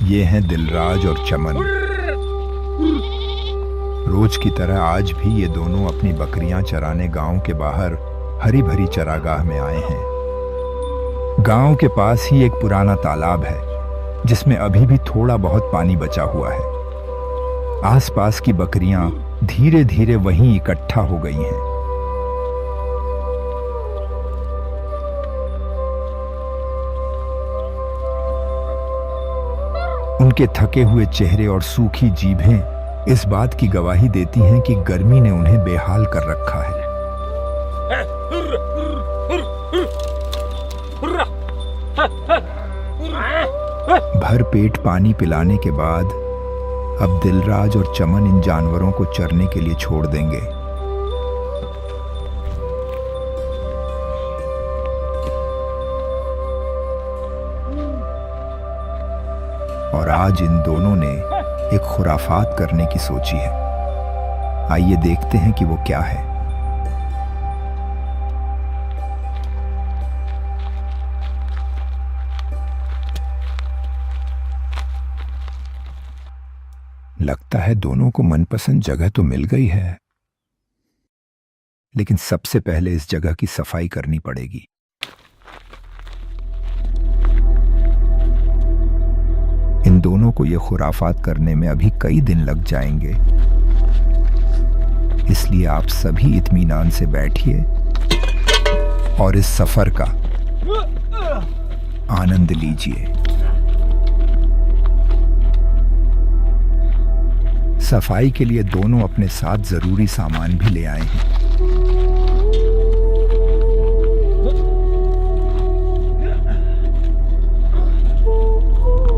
ये हैं दिलराज और चमन। रोज की तरह आज भी ये दोनों अपनी बकरियां चराने गांव के बाहर हरी भरी चरागाह में आए हैं। गांव के पास ही एक पुराना तालाब है जिसमें अभी भी थोड़ा बहुत पानी बचा हुआ है। आसपास की बकरियां धीरे धीरे वहीं इकट्ठा हो गई हैं। उनके थके हुए चेहरे और सूखी जीभें इस बात की गवाही देती हैं कि गर्मी ने उन्हें बेहाल कर रखा है। भर पेट पानी पिलाने के बाद अब दिलराज और चमन इन जानवरों को चरने के लिए छोड़ देंगे। और आज इन दोनों ने एक खुराफात करने की सोची है। आइए देखते हैं कि वो क्या है। लगता है दोनों को मनपसंद जगह तो मिल गई है, लेकिन सबसे पहले इस जगह की सफाई करनी पड़ेगी। इन दोनों को ये खुराफात करने में अभी कई दिन लग जाएंगे, इसलिए आप सभी इत्मीनान से बैठिए और इस सफर का आनंद लीजिए। सफाई के लिए दोनों अपने साथ जरूरी सामान भी ले आए हैं।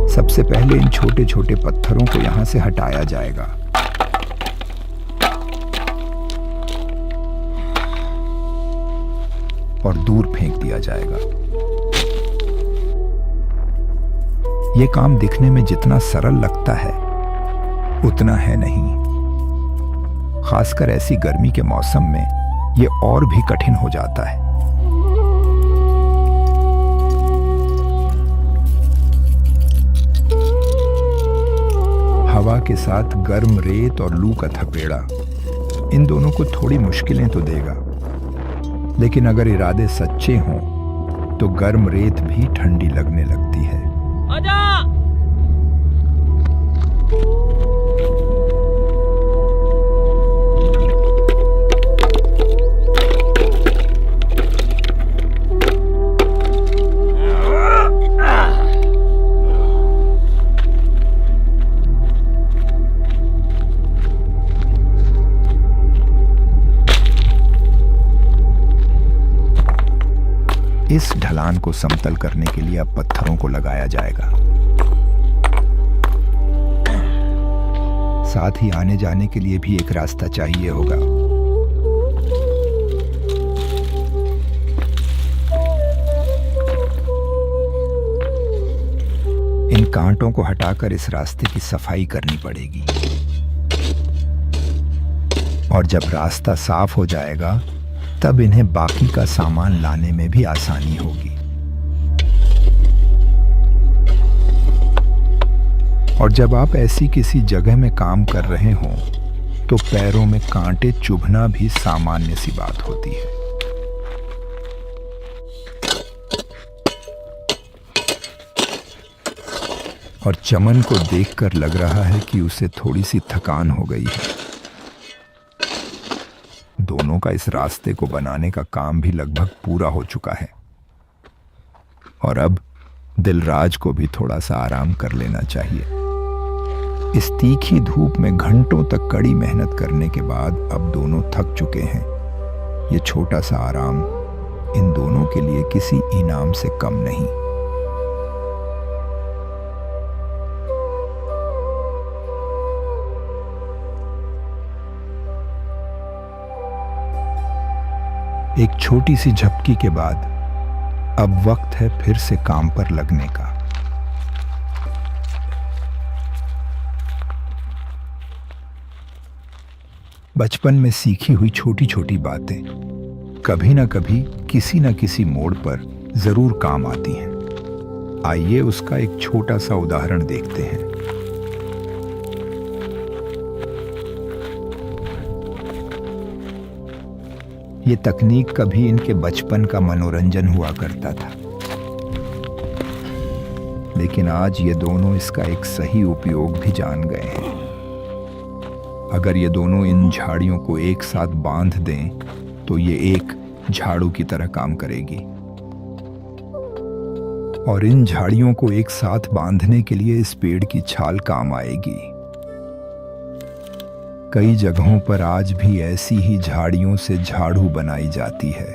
सबसे पहले इन छोटे छोटे पत्थरों को यहां से हटाया जाएगा। और दूर फेंक दिया जाएगा। यह काम दिखने में जितना सरल लगता है उतना है नहीं। खासकर ऐसी गर्मी के मौसम में यह और भी कठिन हो जाता है। हवा के साथ गर्म रेत और लू का थपेड़ा इन दोनों को थोड़ी मुश्किलें तो देगा, लेकिन अगर इरादे सच्चे हों तो गर्म रेत भी ठंडी लगने लगती है। आजा! इस ढलान को समतल करने के लिए अब पत्थरों को लगाया जाएगा। साथ ही आने जाने के लिए भी एक रास्ता चाहिए होगा। इन कांटों को हटाकर इस रास्ते की सफाई करनी पड़ेगी। और जब रास्ता साफ हो जाएगा तब इन्हें बाकी का सामान लाने में भी आसानी होगी। और जब आप ऐसी किसी जगह में काम कर रहे हों तो पैरों में कांटे चुभना भी सामान्य सी बात होती है। और चमन को देखकर लग रहा है कि उसे थोड़ी सी थकान हो गई है। दोनों का इस रास्ते को बनाने का काम भी लगभग पूरा हो चुका है और अब दिलराज को भी थोड़ा सा आराम कर लेना चाहिए। इस तीखी धूप में घंटों तक कड़ी मेहनत करने के बाद अब दोनों थक चुके हैं। ये छोटा सा आराम इन दोनों के लिए किसी इनाम से कम नहीं। एक छोटी सी झपकी के बाद अब वक्त है फिर से काम पर लगने का। बचपन में सीखी हुई छोटी छोटी बातें कभी ना कभी किसी न किसी मोड़ पर जरूर काम आती हैं। आइए उसका एक छोटा सा उदाहरण देखते हैं। ये तकनीक कभी इनके बचपन का मनोरंजन हुआ करता था, लेकिन आज ये दोनों इसका एक सही उपयोग भी जान गए हैं। अगर ये दोनों इन झाड़ियों को एक साथ बांध दें तो ये एक झाड़ू की तरह काम करेगी। और इन झाड़ियों को एक साथ बांधने के लिए इस पेड़ की छाल काम आएगी। कई जगहों पर आज भी ऐसी ही झाड़ियों से झाड़ू बनाई जाती है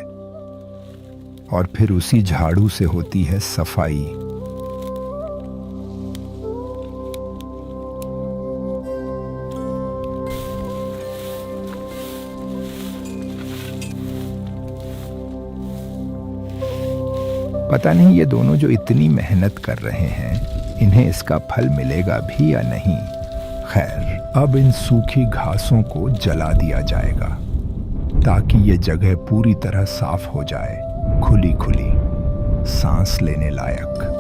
और फिर उसी झाड़ू से होती है सफाई। पता नहीं ये दोनों जो इतनी मेहनत कर रहे हैं, इन्हें इसका फल मिलेगा भी या नहीं। खैर, अब इन सूखी घासों को जला दिया जाएगा ताकि ये जगह पूरी तरह साफ हो जाए, खुली खुली, सांस लेने लायक।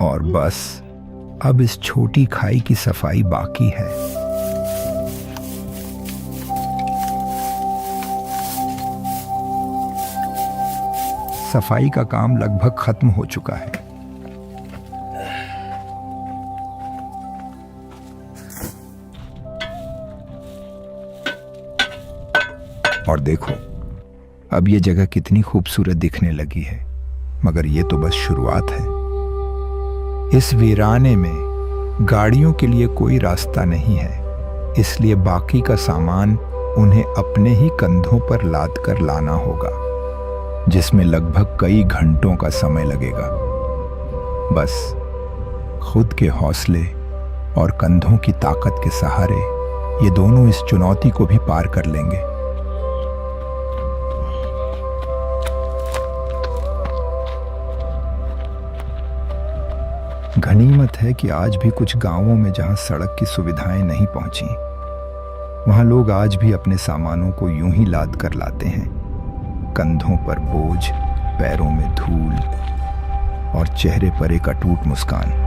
और बस अब इस छोटी खाई की सफाई बाकी है। सफाई का काम लगभग खत्म हो चुका है। और देखो, अब ये जगह कितनी खूबसूरत दिखने लगी है। मगर ये तो बस शुरुआत है। इस वीराने में गाड़ियों के लिए कोई रास्ता नहीं है, इसलिए बाकी का सामान उन्हें अपने ही कंधों पर लाद कर लाना होगा, जिसमें लगभग कई घंटों का समय लगेगा। बस खुद के हौसले और कंधों की ताकत के सहारे ये दोनों इस चुनौती को भी पार कर लेंगे। गनीमत है कि आज भी कुछ गांवों में जहां सड़क की सुविधाएं नहीं पहुंची, वहां लोग आज भी अपने सामानों को यूं ही लाद कर लाते हैं, कंधों पर बोझ, पैरों में धूल और चेहरे पर एक अटूट मुस्कान।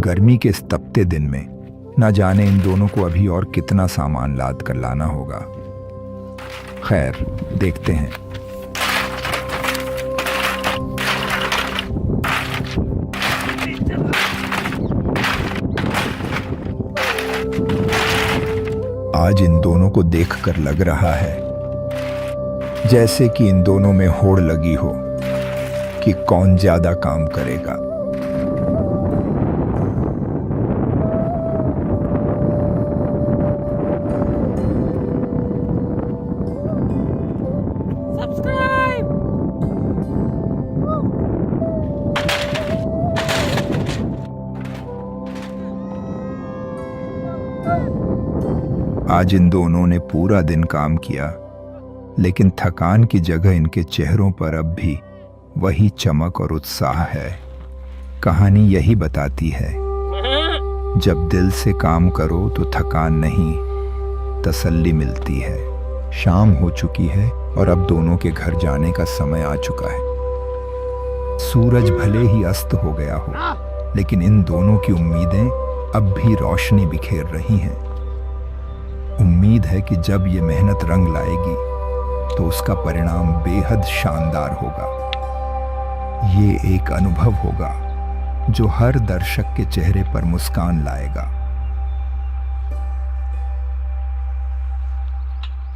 गर्मी के इस तपते दिन में न जाने इन दोनों को अभी और कितना सामान लाद कर लाना होगा। खैर, देखते हैं। आज इन दोनों को देखकर लग रहा है जैसे कि इन दोनों में होड़ लगी हो कि कौन ज्यादा काम करेगा। आज इन दोनों ने पूरा दिन काम किया, लेकिन थकान की जगह इनके चेहरों पर अब भी वही चमक और उत्साह है। कहानी यही बताती है, जब दिल से काम करो तो थकान नहीं, तसल्ली मिलती है। शाम हो चुकी है और अब दोनों के घर जाने का समय आ चुका है। सूरज भले ही अस्त हो गया हो, लेकिन इन दोनों की उम्मीदें अब भी रोशनी बिखेर रही हैं। उम्मीद है कि जब ये मेहनत रंग लाएगी तो उसका परिणाम बेहद शानदार होगा। ये एक अनुभव होगा जो हर दर्शक के चेहरे पर मुस्कान लाएगा।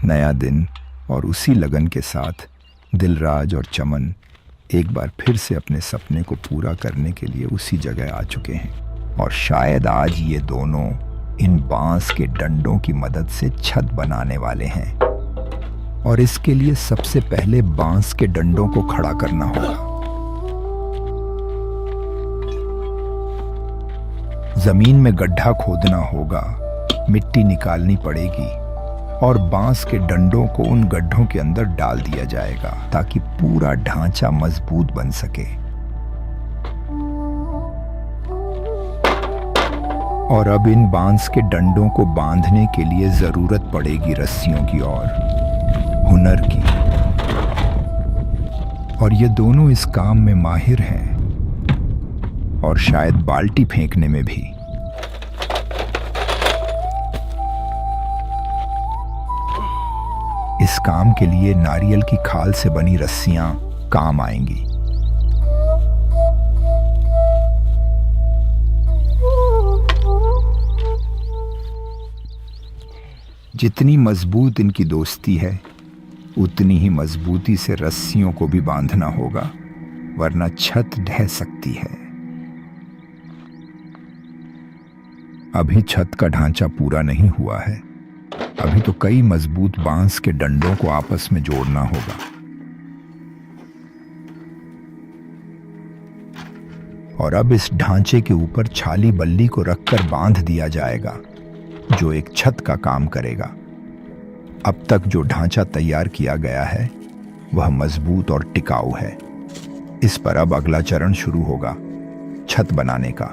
नया दिन और उसी लगन के साथ दिलराज और चमन एक बार फिर से अपने सपने को पूरा करने के लिए उसी जगह आ चुके हैं। और शायद आज ये दोनों इन बांस के डंडों की मदद से छत बनाने वाले हैं। और इसके लिए सबसे पहले बांस के डंडों को खड़ा करना होगा। जमीन में गड्ढा खोदना होगा, मिट्टी निकालनी पड़ेगी और बांस के डंडों को उन गड्ढों के अंदर डाल दिया जाएगा ताकि पूरा ढांचा मजबूत बन सके। और अब इन बांस के डंडों को बांधने के लिए जरूरत पड़ेगी रस्सियों की और हुनर की। और ये दोनों इस काम में माहिर हैं और शायद बाल्टी फेंकने में भी। इस काम के लिए नारियल की खाल से बनी रस्सियां काम आएंगी। जितनी मजबूत इनकी दोस्ती है उतनी ही मजबूती से रस्सियों को भी बांधना होगा, वरना छत ढह सकती है। अभी छत का ढांचा पूरा नहीं हुआ है। अभी तो कई मजबूत बांस के डंडों को आपस में जोड़ना होगा। और अब इस ढांचे के ऊपर छाली बल्ली को रखकर बांध दिया जाएगा, जो एक छत का काम करेगा। अब तक जो ढांचा तैयार किया गया है वह मजबूत और टिकाऊ है। इस पर अब अगला चरण शुरू होगा, छत बनाने का।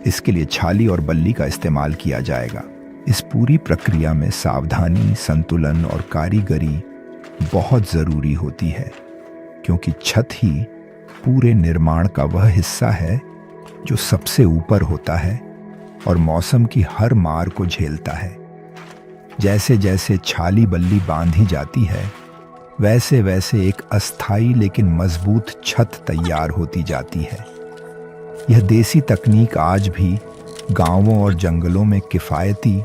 इसके लिए छाली और बल्ली का इस्तेमाल किया जाएगा। इस पूरी प्रक्रिया में सावधानी, संतुलन और कारीगरी बहुत ज़रूरी होती है, क्योंकि छत ही पूरे निर्माण का वह हिस्सा है जो सबसे ऊपर होता है और मौसम की हर मार को झेलता है। जैसे जैसे छाली बल्ली बांधी जाती है, वैसे वैसे एक अस्थाई लेकिन मजबूत छत तैयार होती जाती है। यह देसी तकनीक आज भी गांवों और जंगलों में किफ़ायती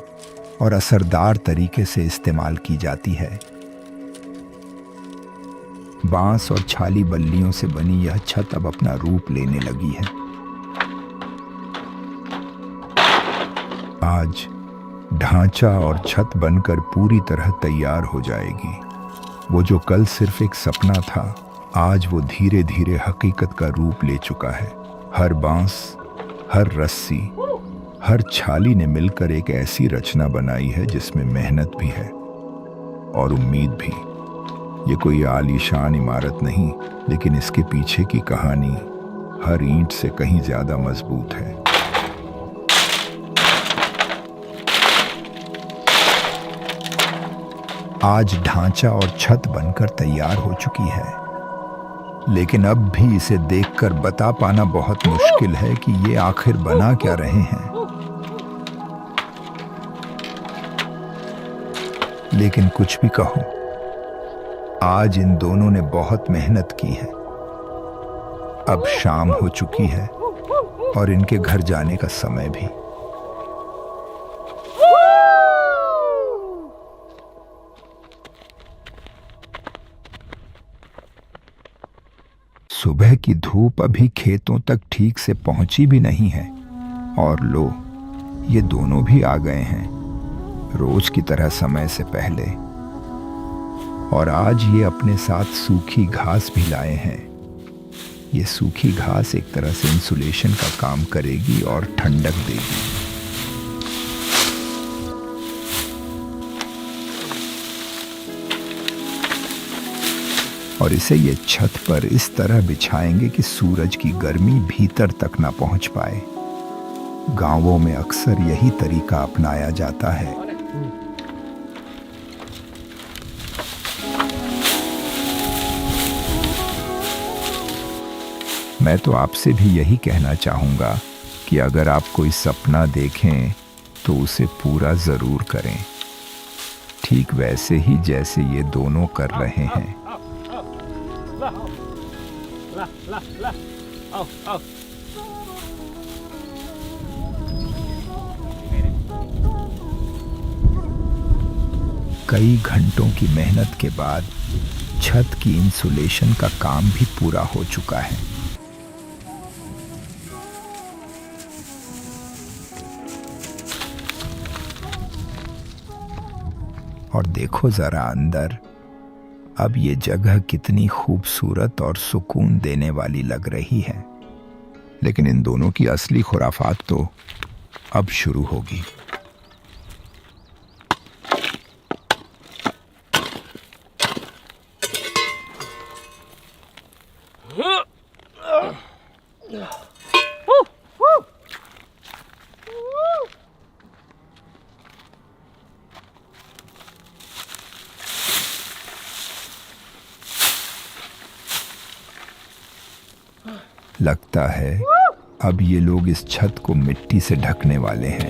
और असरदार तरीके से इस्तेमाल की जाती है। बांस और छाली बल्लियों से बनी यह छत अब अपना रूप लेने लगी है। आज ढांचा और छत बनकर पूरी तरह तैयार हो जाएगी। वो जो कल सिर्फ एक सपना था, आज वो धीरे धीरे हकीकत का रूप ले चुका है। हर बांस, हर रस्सी, हर छाली ने मिलकर एक ऐसी रचना बनाई है जिसमें मेहनत भी है और उम्मीद भी। ये कोई आलीशान इमारत नहीं, लेकिन इसके पीछे की कहानी हर ईंट से कहीं ज्यादा मजबूत है। आज ढांचा और छत बनकर तैयार हो चुकी है, लेकिन अब भी इसे देखकर बता पाना बहुत मुश्किल है कि ये आखिर बना क्या रहे हैं। लेकिन कुछ भी कहो, आज इन दोनों ने बहुत मेहनत की है। अब शाम हो चुकी है और इनके घर जाने का समय भी। सुबह की धूप अभी खेतों तक ठीक से पहुंची भी नहीं है और लो, ये दोनों भी आ गए हैं रोज की तरह समय से पहले। और आज ये अपने साथ सूखी घास भी लाए हैं। ये सूखी घास एक तरह से इंसुलेशन का काम करेगी और ठंडक देगी। और इसे ये छत पर इस तरह बिछाएंगे कि सूरज की गर्मी भीतर तक ना पहुंच पाए। गांवों में अक्सर यही तरीका अपनाया जाता है। मैं तो आपसे भी यही कहना चाहूंगा कि अगर आप कोई सपना देखें तो उसे पूरा जरूर करें। ठीक वैसे ही जैसे ये दोनों कर रहे हैं। कई घंटों की मेहनत के बाद छत की इंसुलेशन का काम भी पूरा हो चुका है। और देखो जरा अंदर, अब ये जगह कितनी खूबसूरत और सुकून देने वाली लग रही है। लेकिन इन दोनों की असली खुराफात तो अब शुरू होगी। लगता है अब ये लोग इस छत को मिट्टी से ढकने वाले हैं,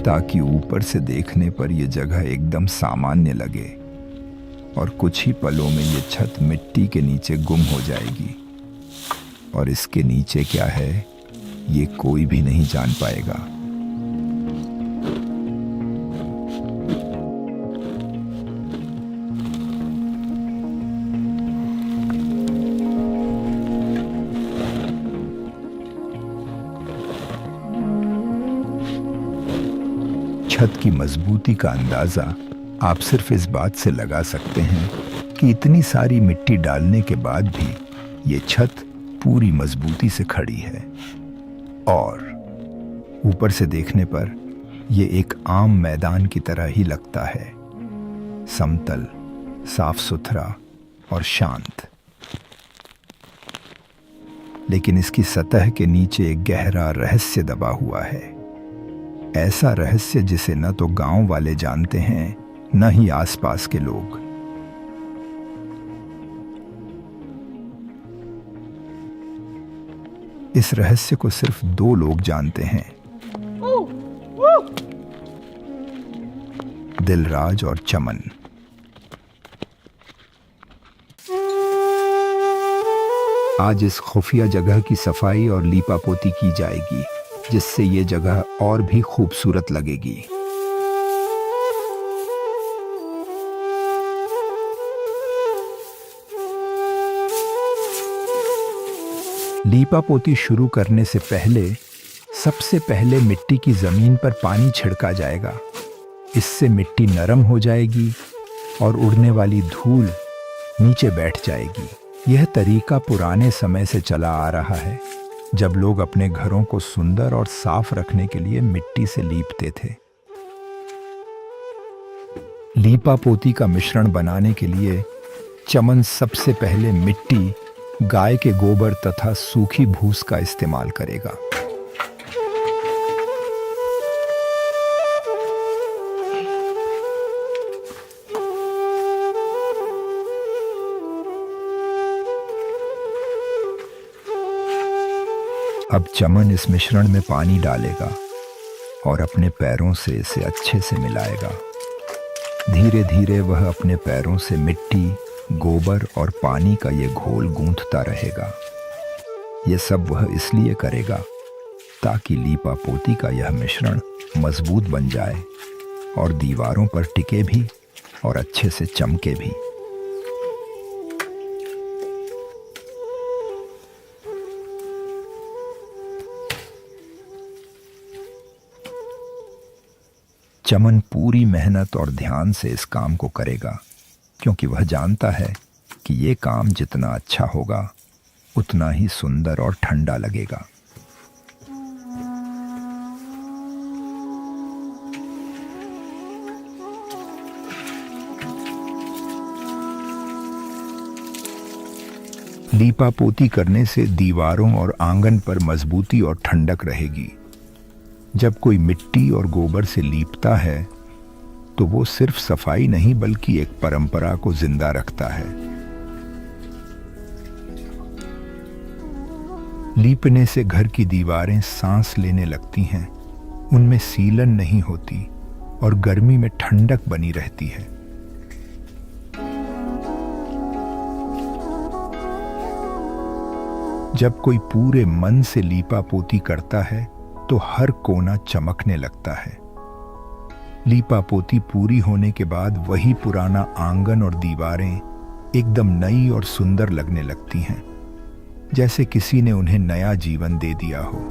ताकि ऊपर से देखने पर यह जगह एकदम सामान्य लगे और कुछ ही पलों में ये छत मिट्टी के नीचे गुम हो जाएगी। और इसके नीचे क्या है ये कोई भी नहीं जान पाएगा। छत की मजबूती का अंदाजा आप सिर्फ इस बात से लगा सकते हैं कि इतनी सारी मिट्टी डालने के बाद भी ये छत पूरी मजबूती से खड़ी है। और ऊपर से देखने पर ये एक आम मैदान की तरह ही लगता है, समतल, साफ सुथरा और शांत। लेकिन इसकी सतह के नीचे एक गहरा रहस्य दबा हुआ है, ऐसा रहस्य जिसे न तो गांव वाले जानते हैं न ही आसपास के लोग। इस रहस्य को सिर्फ दो लोग जानते हैं, दिलराज और चमन। आज इस खुफिया जगह की सफाई और लीपापोती की जाएगी, जिससे ये जगह और भी खूबसूरत लगेगी। लीपापोती शुरू करने से पहले सबसे पहले मिट्टी की जमीन पर पानी छिड़का जाएगा। इससे मिट्टी नरम हो जाएगी और उड़ने वाली धूल नीचे बैठ जाएगी। यह तरीका पुराने समय से चला आ रहा है, जब लोग अपने घरों को सुंदर और साफ रखने के लिए मिट्टी से लीपते थे। लीपापोती का मिश्रण बनाने के लिए चमन सबसे पहले मिट्टी, गाय के गोबर तथा सूखी भूस का इस्तेमाल करेगा। अब चमन इस मिश्रण में पानी डालेगा और अपने पैरों से इसे अच्छे से मिलाएगा। धीरे धीरे वह अपने पैरों से मिट्टी, गोबर और पानी का ये घोल गूंथता रहेगा। ये सब वह इसलिए करेगा ताकि लीपापोती का यह मिश्रण मजबूत बन जाए और दीवारों पर टिके भी और अच्छे से चमके भी। चमन पूरी मेहनत और ध्यान से इस काम को करेगा, क्योंकि वह जानता है कि ये काम जितना अच्छा होगा उतना ही सुंदर और ठंडा लगेगा। लीपापोती करने से दीवारों और आंगन पर मजबूती और ठंडक रहेगी। जब कोई मिट्टी और गोबर से लीपता है तो वो सिर्फ सफाई नहीं बल्कि एक परंपरा को जिंदा रखता है। लीपने से घर की दीवारें सांस लेने लगती हैं, उनमें सीलन नहीं होती और गर्मी में ठंडक बनी रहती है। जब कोई पूरे मन से लीपा पोती करता है तो हर कोना चमकने लगता है। लीपा पोती पूरी होने के बाद वही पुराना आंगन और दीवारें एकदम नई और सुंदर लगने लगती हैं, जैसे किसी ने उन्हें नया जीवन दे दिया हो।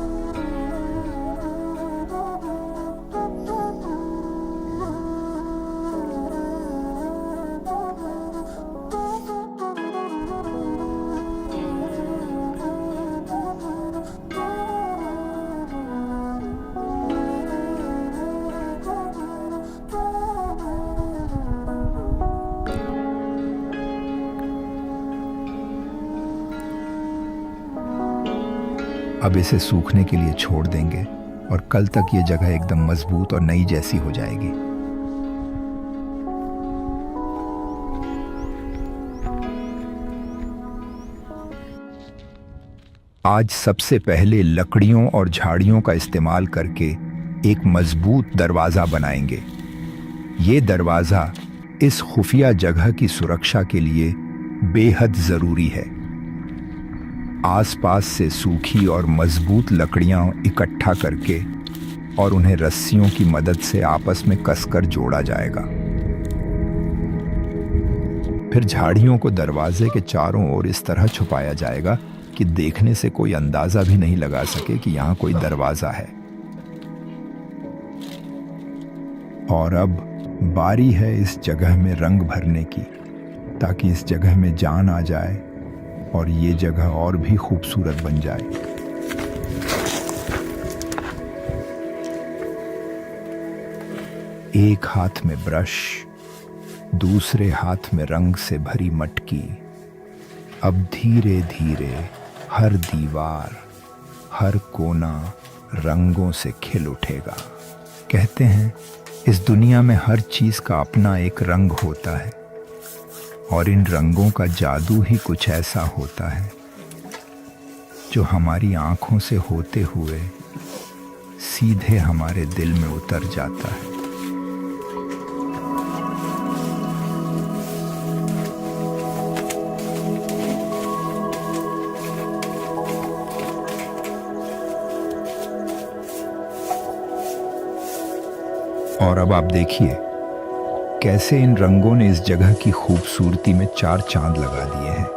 अब इसे सूखने के लिए छोड़ देंगे और कल तक ये जगह एकदम मजबूत और नई जैसी हो जाएगी। आज सबसे पहले लकड़ियों और झाड़ियों का इस्तेमाल करके एक मजबूत दरवाजा बनाएंगे। ये दरवाजा इस खुफिया जगह की सुरक्षा के लिए बेहद जरूरी है। आसपास से सूखी और मजबूत लकड़ियां इकट्ठा करके और उन्हें रस्सियों की मदद से आपस में कसकर जोड़ा जाएगा। फिर झाड़ियों को दरवाजे के चारों ओर इस तरह छुपाया जाएगा कि देखने से कोई अंदाजा भी नहीं लगा सके कि यहां कोई दरवाजा है। और अब बारी है इस जगह में रंग भरने की, ताकि इस जगह में जान आ जाए और ये जगह और भी खूबसूरत बन जाए। एक हाथ में ब्रश, दूसरे हाथ में रंग से भरी मटकी। अब धीरे धीरे हर दीवार, हर कोना रंगों से खिल उठेगा। कहते हैं इस दुनिया में हर चीज का अपना एक रंग होता है और इन रंगों का जादू ही कुछ ऐसा होता है जो हमारी आंखों से होते हुए सीधे हमारे दिल में उतर जाता है। और अब आप देखिए कैसे इन रंगों ने इस जगह की खूबसूरती में चार चांद लगा दिए हैं।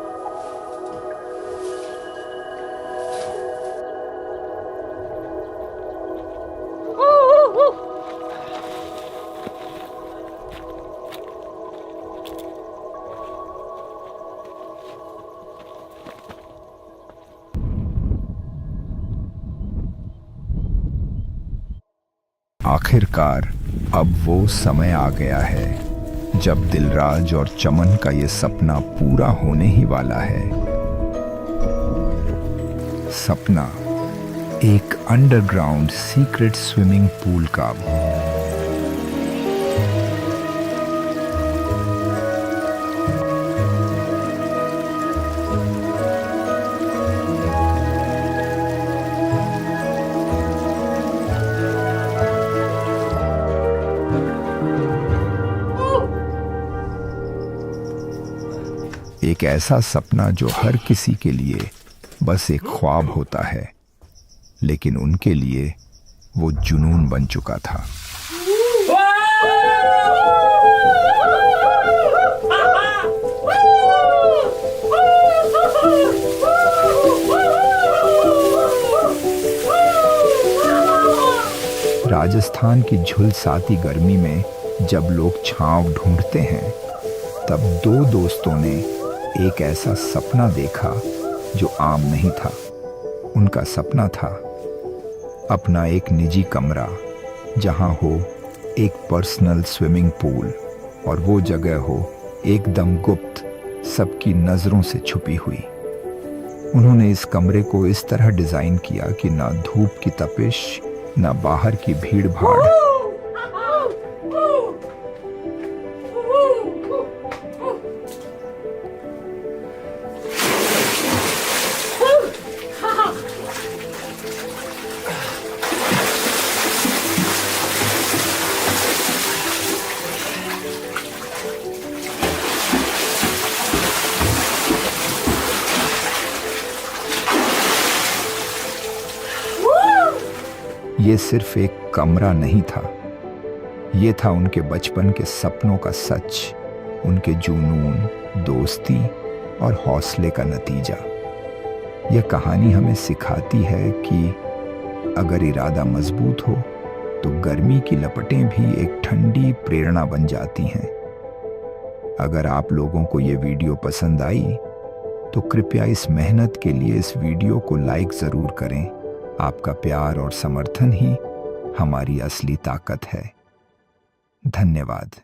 आखिरकार अब वो समय आ गया है जब दिलराज और चमन का ये सपना पूरा होने ही वाला है। सपना एक अंडरग्राउंड सीक्रेट स्विमिंग पूल का। एक ऐसा सपना जो हर किसी के लिए बस एक ख्वाब होता है, लेकिन उनके लिए वो जुनून बन चुका था। राजस्थान की झुलसाती गर्मी में जब लोग छांव ढूंढते हैं, तब दो दोस्तों ने एक ऐसा सपना देखा जो आम नहीं था। उनका सपना था अपना एक निजी कमरा जहां हो एक पर्सनल स्विमिंग पूल और वो जगह हो एकदम गुप्त, सबकी नजरों से छुपी हुई। उन्होंने इस कमरे को इस तरह डिजाइन किया कि ना धूप की तपिश, ना बाहर की भीड़ भाड़। ये सिर्फ एक कमरा नहीं था, ये था उनके बचपन के सपनों का सच, उनके जुनून, दोस्ती और हौसले का नतीजा। यह कहानी हमें सिखाती है कि अगर इरादा मजबूत हो तो गर्मी की लपटें भी एक ठंडी प्रेरणा बन जाती हैं। अगर आप लोगों को ये वीडियो पसंद आई तो कृपया इस मेहनत के लिए इस वीडियो को लाइक ज़रूर करें। आपका प्यार और समर्थन ही हमारी असली ताकत है। धन्यवाद।